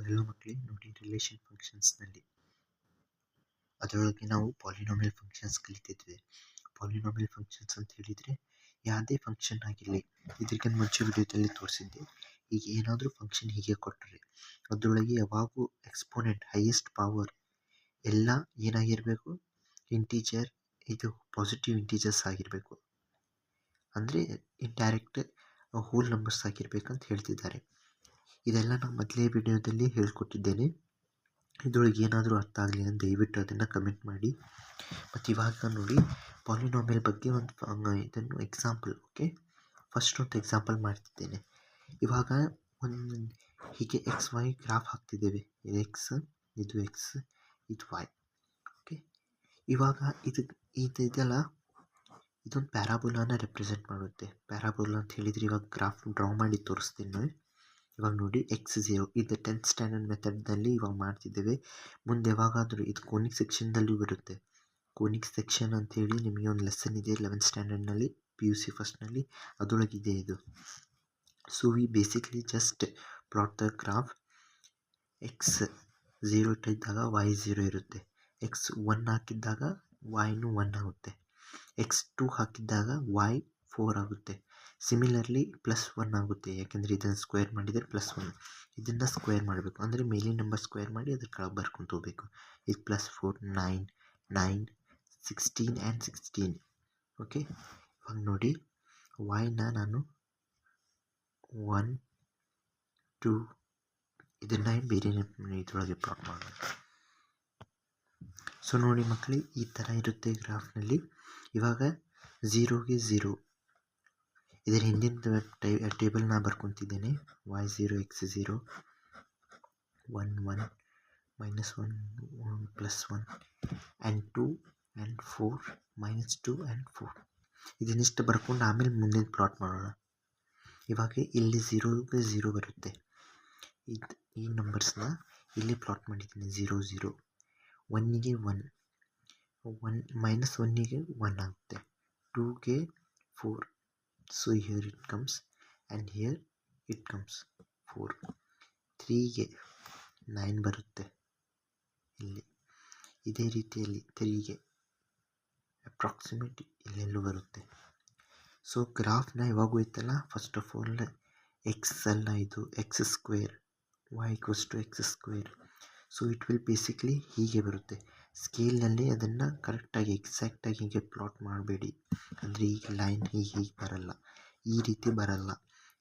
Hello ಮಕ್ಕಳೇ, ನೋಡಿ relation ಫಂಕ್ಷನ್ಸ್ನಲ್ಲಿ ಅದರೊಳಗೆ ನಾವು ಪಾಲಿನಾಮಿಯಲ್ ಫಂಕ್ಷನ್ಸ್ ಕಲಿತಿದ್ವಿ. ಪಾಲಿನಾಮಿಯಲ್ ಫಂಕ್ಷನ್ಸ್ ಅಂತ ಹೇಳಿದರೆ ಯಾವುದೇ ಫಂಕ್ಷನ್ ಆಗಿರಲಿ, ಇದಕ್ಕೆ ಮುಂಚೆ ವಿಡಿಯೋದಲ್ಲಿ ತೋರಿಸಿದ್ದೆ. ಈಗ ಏನಾದರೂ ಫಂಕ್ಷನ್ ಹೀಗೆ ಕೊಟ್ಟರೆ ಅದರೊಳಗೆ ಯಾವಾಗೂ ಎಕ್ಸ್ಪೋನೆಂಟ್ ಹೈಯೆಸ್ಟ್ ಪವರ್ ಎಲ್ಲ ಏನಾಗಿರಬೇಕು, ಇಂಟೀಜರ್, ಇದು ಪಾಸಿಟಿವ್ ಇಂಟೀಜರ್ಸ್ ಆಗಿರಬೇಕು. ಅಂದರೆ ಇಂಡೈರೆಕ್ಟ್ ಹೋಲ್ ನಂಬರ್ಸ್ ಆಗಿರ್ಬೇಕಂತ ಹೇಳ್ತಿದ್ದಾರೆ. ಇದೆಲ್ಲ ನಾನು ಮೊದಲೇ ವಿಡಿಯೋದಲ್ಲಿ ಹೇಳ್ಕೊಟ್ಟಿದ್ದೇನೆ. ಇದರೊಳಗೆ ಏನಾದರೂ ಅರ್ಥ ಆಗಲಿಲ್ಲ ದಯವಿಟ್ಟು ಅದನ್ನು ಕಮೆಂಟ್ ಮಾಡಿ. ಮತ್ತು ಇವಾಗ ನೋಡಿ ಪಾಲಿನಾಮಿಯಲ್ ಬಗ್ಗೆ ಇದನ್ನು ಎಕ್ಸಾಂಪಲ್, ಓಕೆ, ಫಸ್ಟ್ ಒಂದು ಎಕ್ಸಾಂಪಲ್ ಮಾಡ್ತಿದ್ದೇನೆ. ಇವಾಗ ಒಂದು ಹೀಗೆ ಎಕ್ಸ್ ವೈ ಗ್ರಾಫ್ ಹಾಕ್ತಿದ್ದೇವೆ. ಇದು ಎಕ್ಸ್, ಇದು ಎಕ್ಸ್, ಇದು ವೈ. ಓಕೆ, ಇವಾಗ ಇದೆಲ್ಲ ಇದೊಂದು ಪ್ಯಾರಾಬೋಲಾನ ರೆಪ್ರೆಸೆಂಟ್ ಮಾಡುತ್ತೆ. ಪ್ಯಾರಾಬೋಲಾ ಅಂತ ಹೇಳಿದರೆ ಇವಾಗ ಗ್ರಾಫ್ ಡ್ರಾ ಮಾಡಿ ತೋರಿಸ್ತೀನಿ. ಇವಾಗ ನೋಡಿ x0 ಇದು 10th ಸ್ಟ್ಯಾಂಡರ್ಡ್ ಮೆಥಡ್ನಲ್ಲಿ ಇವಾಗ ಮಾಡ್ತಿದ್ದೇವೆ. ಮುಂದೆ ಯಾವಾಗಾದರೂ ಇದು ಕೋನಿಕ್ ಸೆಕ್ಷನ್ದಲ್ಲೂ ಬರುತ್ತೆ. ಕೋನಿಕ್ ಸೆಕ್ಷನ್ ಅಂತೇಳಿ ನಿಮಗೆ ಒಂದು ಲೆಸನ್ ಇದೆ 11th ಸ್ಟ್ಯಾಂಡರ್ಡ್ನಲ್ಲಿ PUC ಫಸ್ಟ್ನಲ್ಲಿ, ಅದರೊಳಗಿದೆ ಇದು. So we basically just plot the graph. x0 ಇಟ್ಟಿದ್ದಾಗ y0 ಇರುತ್ತೆ, x1 ಹಾಕಿದ್ದಾಗ y1 ಆಗುತ್ತೆ, x2 ಹಾಕಿದ್ದಾಗ y4 ಆಗುತ್ತೆ. ಸಿಮಿಲರ್ಲಿ +1 ಆಗುತ್ತೆ, ಯಾಕೆಂದರೆ ಇದನ್ನು ಸ್ಕ್ವೇರ್ ಮಾಡಿದರೆ +1. ಇದನ್ನು ಸ್ಕ್ವೇರ್ ಮಾಡಬೇಕು ಅಂದರೆ ಮೇಲಿನ ನಂಬರ್ ಸ್ಕ್ವೇರ್ ಮಾಡಿ ಅದ್ರ ಕೆಳಗೆ ಬರ್ಕೊಂಡು ಹೋಗಬೇಕು. ಇದು +4 9 9 16 ಆ್ಯಂಡ್ 16. ಓಕೆ, ಇವಾಗ ನೋಡಿ ವೈನ ನಾನು 1 2 ಇದನ್ನು ಬೇರೆ ಇದರೊಳಗೆ ಪ್ಲಾಟ್ ಮಾಡೋಣ. ಸೊ ನೋಡಿ ಮಕ್ಕಳೇ, ಈ ಥರ ಇರುತ್ತೆ ಗ್ರಾಫ್ನಲ್ಲಿ. ಇವಾಗ 0ಗೆ 0 ಇದರ ಹಿಂದಿನ ಟೇಬಲ್ ನಾ ಬರ್ಕೊತಿದ್ದೇನೆ. y0 x0 1 1 -1 +1 and 2 and 4 -2 and 4 ಇದನ್ನಿಷ್ಟು ಬರ್ಕೊಂಡು ಆಮೇಲೆ ಮುಂದಿನ ಪ್ಲಾಟ್ ಮಾಡೋಣ. ಇವಾಗ ಇಲ್ಲಿ 0ಗೆ 0 ಬರುತ್ತೆ. ಈ ನಂಬರ್ಸ್ನ ಇಲ್ಲಿ ಪ್ಲಾಟ್ ಮಾಡಿದ್ದೀನಿ. 0 0 1ಗೆ 1 -1ಗೆ 1 ಆಗುತ್ತೆ, 2ಗೆ 4. So here it comes and here it comes 4. 3ಗೆ 9 ಬರುತ್ತೆ ಇಲ್ಲಿ. ಇದೇ ರೀತಿಯಲ್ಲಿ 3ಗೆ ಅಪ್ರಾಕ್ಸಿಮೇಟ್ ಇಲ್ಲೆಲ್ಲೂ ಬರುತ್ತೆ. ಸೊ ಗ್ರಾಫ್ನ ಯಾವಾಗೂ ಇತ್ತಲ್ಲ, ಫಸ್ಟ್ ಆಫ್ ಆಲ್ ಎಕ್ಸ್ ಅಲ್ಲ, ಇದು x², y = x². So it will basically ಹೀಗೆ ಬರುತ್ತೆ. ಸ್ಕೇಲ್ನಲ್ಲಿ ಅದನ್ನು ಕರೆಕ್ಟಾಗಿ ಎಕ್ಸಾಕ್ಟಾಗಿ ಹೀಗೆ ಪ್ಲಾಟ್ ಮಾಡಬೇಡಿ. ಅಂದರೆ ಈಗ ಲೈನ್ ಹೀಗೆ ಬರಲ್ಲ, ಈ ರೀತಿ ಬರಲ್ಲ.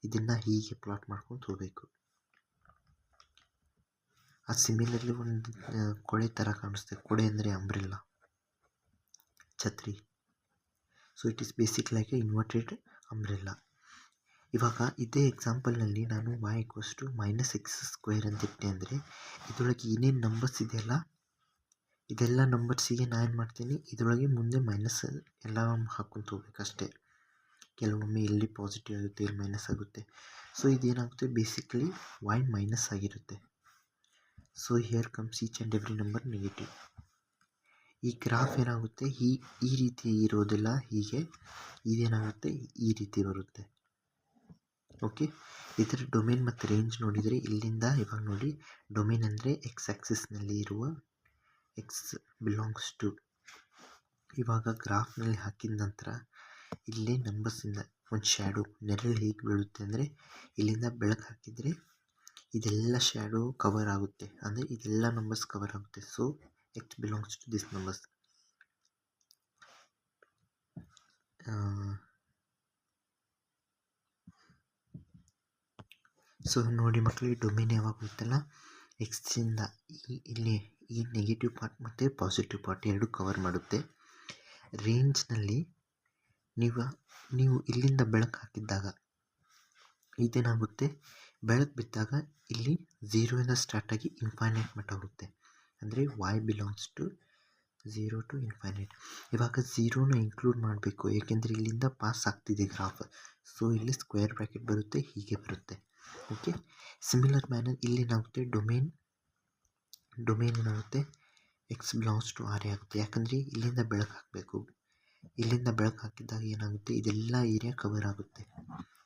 ಇದನ್ನು ಹೀಗೆ ಪ್ಲಾಟ್ ಮಾಡ್ಕೊಂಡು ಹೋಗಬೇಕು. ಅದು ಸಿಮಿಲರ್ಲಿ ಒಂದು ಕೊಡೆ ಥರ ಕಾಣಿಸುತ್ತೆ. ಕೊಡೆ ಅಂದರೆ ಅಂಬ್ರೆಲ್ಲ, ಛತ್ರಿ. So it is basic like A inverted umbrella. ಇವಾಗ ಇದೇ ಎಕ್ಸಾಂಪಲ್ನಲ್ಲಿ ನಾನು y = -x² ಅಂತ ಇಟ್ಟೆ ಅಂದರೆ ಇದರೊಳಗೆ ಏನೇನು ನಂಬರ್ಸ್ ಇದೆಯಲ್ಲ, ಇದೆಲ್ಲ ನಂಬರ್ಸಿಗೆ ನಾನು ಏನು ಮಾಡ್ತೀನಿ, ಇದರೊಳಗೆ ಮುಂದೆ ಮೈನಸ್ ಎಲ್ಲ ಹಾಕ್ಕೊಂತ ಹೋಗ್ಬೇಕಷ್ಟೇ. ಕೆಲವೊಮ್ಮೆ ಇಲ್ಲಿ ಪಾಸಿಟಿವ್ ಆಗುತ್ತೆ, ಇಲ್ಲಿ ಮೈನಸ್ ಆಗುತ್ತೆ. ಸೊ ಇದೇನಾಗುತ್ತೆ, ಬೇಸಿಕ್ಲಿ y ಮೈನಸ್ ಆಗಿರುತ್ತೆ. So here comes each and every number negative. ಈ ಗ್ರಾಫ್ ಏನಾಗುತ್ತೆ, ಈ ರೀತಿ ಇರೋದಿಲ್ಲ, ಹೀಗೆ ಇದೇನಾಗುತ್ತೆ ಈ ರೀತಿ ಬರುತ್ತೆ. ಓಕೆ, ಇದರ ಡೊಮೇನ್ ಮತ್ತು ರೇಂಜ್ ನೋಡಿದರೆ ಇಲ್ಲಿಂದ ಇವಾಗ ನೋಡಿ, ಡೊಮೇನ್ ಅಂದರೆ ಎಕ್ಸ್ ಆ್ಯಕ್ಸಿಸ್ನಲ್ಲಿ ಇರುವ x ಬಿಲಾಂಗ್ಸ್ ಟು. ಇವಾಗ ಗ್ರಾಫ್ನಲ್ಲಿ ಹಾಕಿದ ನಂತರ ಇಲ್ಲಿ ನಂಬರ್ಸಿಂದ ಒಂದು ಶ್ಯಾಡೋ ನೆರಳು ಹೇಗೆ ಬೀಳುತ್ತೆ ಅಂದರೆ, ಇಲ್ಲಿಂದ ಬೆಳಕು ಹಾಕಿದರೆ ಇದೆಲ್ಲ ಶ್ಯಾಡೋ ಕವರ್ ಆಗುತ್ತೆ, ಅಂದರೆ ಇದೆಲ್ಲ ನಂಬರ್ಸ್ ಕವರ್ ಆಗುತ್ತೆ. So x belongs to this numbers. So ನೋಡಿ ಮಕ್ಕಳಿಗೆ, ಡೊಮೇನ್ ಯಾವಾಗ ಹೋಯ್ತಲ್ಲ, ಎಕ್ಸಿಂದ ಇಲ್ಲಿ ಈ ನೆಗೆಟಿವ್ ಪಾರ್ಟ್ ಮತ್ತು ಪಾಸಿಟಿವ್ ಪಾರ್ಟ್ ಎರಡು ಕವರ್ ಮಾಡುತ್ತೆ. ರೇಂಜ್ನಲ್ಲಿ ನೀವು ಇಲ್ಲಿಂದ ಬೆಳಕು ಹಾಕಿದ್ದಾಗ ಇದೇನಾಗುತ್ತೆ, ಬೆಳಕು ಬಿದ್ದಾಗ ಇಲ್ಲಿ 0ಇಂದ ಸ್ಟಾರ್ಟ್ ಆಗಿ ಇನ್ಫೈನೈಟ್ ಮಟ್ಟ ಹೋಗುತ್ತೆ. ಅಂದರೆ y belongs to 0 to infinite. ಇವಾಗ 0ನ ಇನ್ಕ್ಲೂಡ್ ಮಾಡಬೇಕು, ಏಕೆಂದರೆ ಇಲ್ಲಿಂದ ಪಾಸ್ ಆಗ್ತಿದೆ ಗ್ರಾಫ್. ಸೊ ಇಲ್ಲಿ ಸ್ಕ್ವೇರ್ ಬ್ರ್ಯಾಕೆಟ್ ಬರುತ್ತೆ, ಹೀಗೆ ಬರುತ್ತೆ. ಓಕೆ, ಸಿಮಿಲರ್ ಮ್ಯಾನರ್ ಇಲ್ಲಿ ಏನಾಗುತ್ತೆ, ಡೊಮೇನ್ ಏನಾಗುತ್ತೆ, x ಬಿಲಾಂಗ್ಸ್ ಟು r ಆಗುತ್ತೆ. ಯಾಕಂದರೆ ಇಲ್ಲಿಂದ ಬೆಳಕು ಹಾಕಬೇಕು, ಇಲ್ಲಿಂದ ಬೆಳಕು ಹಾಕಿದಾಗ ಏನಾಗುತ್ತೆ, ಇದೆಲ್ಲ ಏರಿಯಾ ಕವರ್ ಆಗುತ್ತೆ.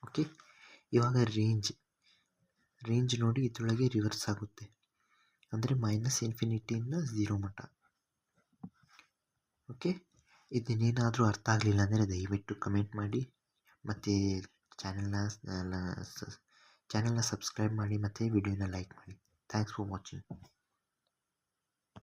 ಓಕೆ, ಇವಾಗ ರೇಂಜ್ ರೇಂಜ್ ನೋಡಿ ಇದರೊಳಗೆ ರಿವರ್ಸ್ ಆಗುತ್ತೆ, ಅಂದರೆ -ಇನ್ಫಿನಿಟಿಯಿಂದ 0 ಮಟ್ಟ. ಓಕೆ, ಇದನ್ನೇನಾದರೂ ಅರ್ಥ ಆಗಲಿಲ್ಲ ಅಂದರೆ ದಯವಿಟ್ಟು ಕಮೆಂಟ್ ಮಾಡಿ, ಮತ್ತು ಚಾನಲ್ನ ಸಬ್ಸ್ಕ್ರೈಬ್ ಮಾಡಿ, ಮತ್ತು ವಿಡಿಯೋನ ಲೈಕ್ ಮಾಡಿ. Thanks for watching.